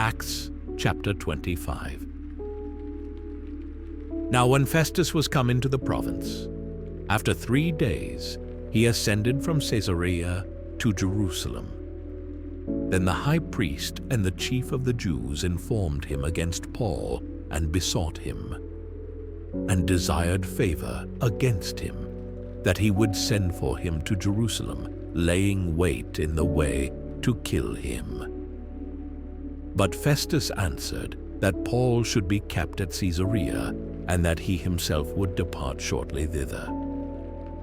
Acts chapter 25. Now when Festus was come into the province, after 3 days he ascended from Caesarea to Jerusalem. Then the high priest and the chief of the Jews informed him against Paul and besought him, and desired favor against him, that he would send for him to Jerusalem, laying wait in the way to kill him. But Festus answered that Paul should be kept at Caesarea, and that he himself would depart shortly thither.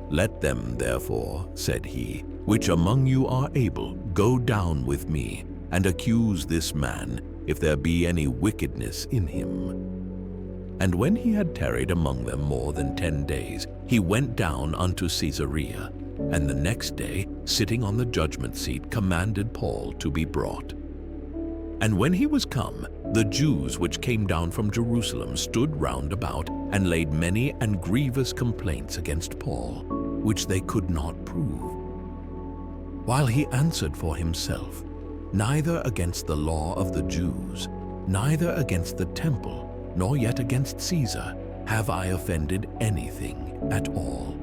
Let them, therefore, said he, which among you are able, go down with me, and accuse this man, if there be any wickedness in him. And when he had tarried among them more than 10 days, he went down unto Caesarea, and the next day, sitting on the judgment seat, commanded Paul to be brought. And when he was come, the Jews which came down from Jerusalem stood round about, and laid many and grievous complaints against Paul, which they could not prove. While he answered for himself, neither against the law of the Jews, neither against the temple, nor yet against Caesar, have I offended anything at all.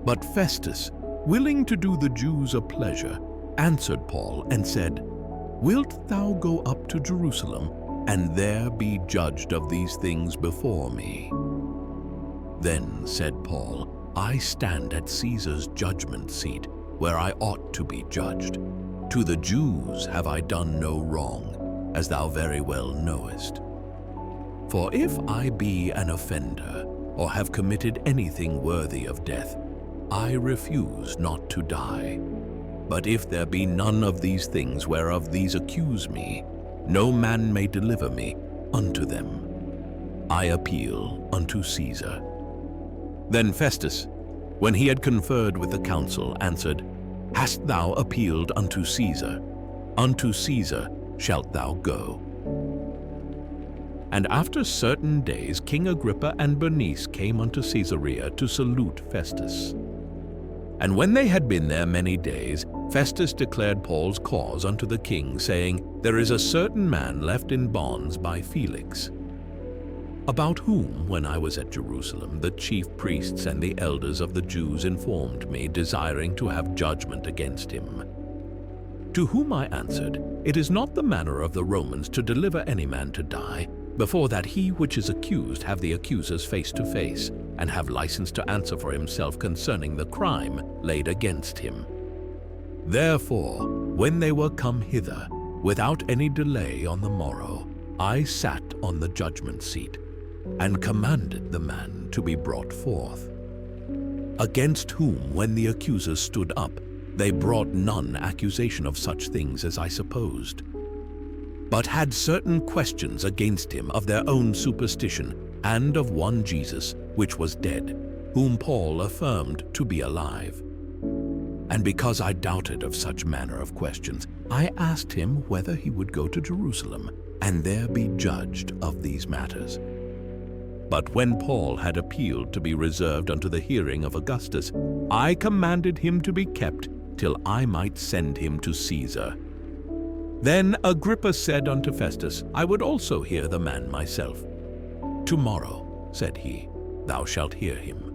But Festus, willing to do the Jews a pleasure, answered Paul and said, Wilt thou go up to Jerusalem, and there be judged of these things before me? Then said Paul, I stand at Caesar's judgment seat, where I ought to be judged. To the Jews have I done no wrong, as thou very well knowest. For if I be an offender, or have committed anything worthy of death, I refuse not to die. But if there be none of these things whereof these accuse me, no man may deliver me unto them. I appeal unto Caesar. Then Festus, when he had conferred with the council, answered, Hast thou appealed unto Caesar? Unto Caesar shalt thou go. And after certain days King Agrippa and Bernice came unto Caesarea to salute Festus. And when they had been there many days, Festus declared Paul's cause unto the king, saying, There is a certain man left in bonds by Felix, about whom, when I was at Jerusalem, the chief priests and the elders of the Jews informed me, desiring to have judgment against him. To whom I answered, It is not the manner of the Romans to deliver any man to die, before that he which is accused have the accusers face to face, and have license to answer for himself concerning the crime laid against him. Therefore, when they were come hither, without any delay on the morrow, I sat on the judgment seat, and commanded the man to be brought forth. Against whom, when the accusers stood up, they brought none accusation of such things as I supposed, but had certain questions against him of their own superstition, and of one Jesus, which was dead, whom Paul affirmed to be alive. And because I doubted of such manner of questions, I asked him whether he would go to Jerusalem, and there be judged of these matters. But when Paul had appealed to be reserved unto the hearing of Augustus, I commanded him to be kept till I might send him to Caesar. Then Agrippa said unto Festus, I would also hear the man myself. Tomorrow, said he, thou shalt hear him.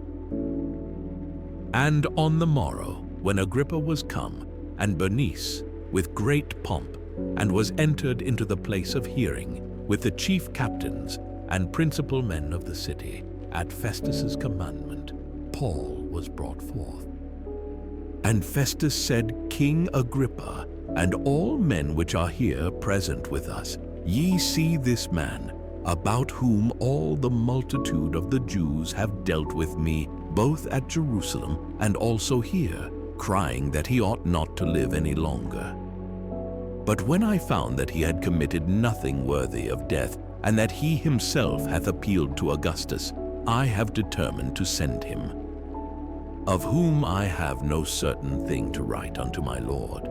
And on the morrow, when Agrippa was come, and Bernice, with great pomp, and was entered into the place of hearing, with the chief captains and principal men of the city, at Festus's commandment, Paul was brought forth. And Festus said, King Agrippa, and all men which are here present with us, ye see this man, about whom all the multitude of the Jews have dealt with me, both at Jerusalem and also here, crying that he ought not to live any longer. But when I found that he had committed nothing worthy of death, and that he himself hath appealed to Augustus, I have determined to send him, of whom I have no certain thing to write unto my Lord.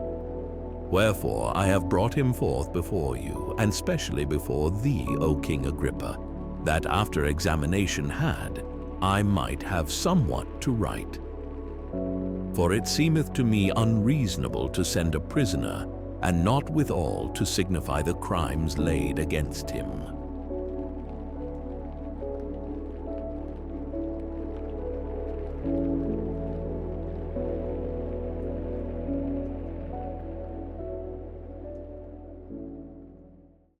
Wherefore I have brought him forth before you, and specially before thee, O King Agrippa, that after examination had, I might have somewhat to write. For it seemeth to me unreasonable to send a prisoner, and not withal to signify the crimes laid against him.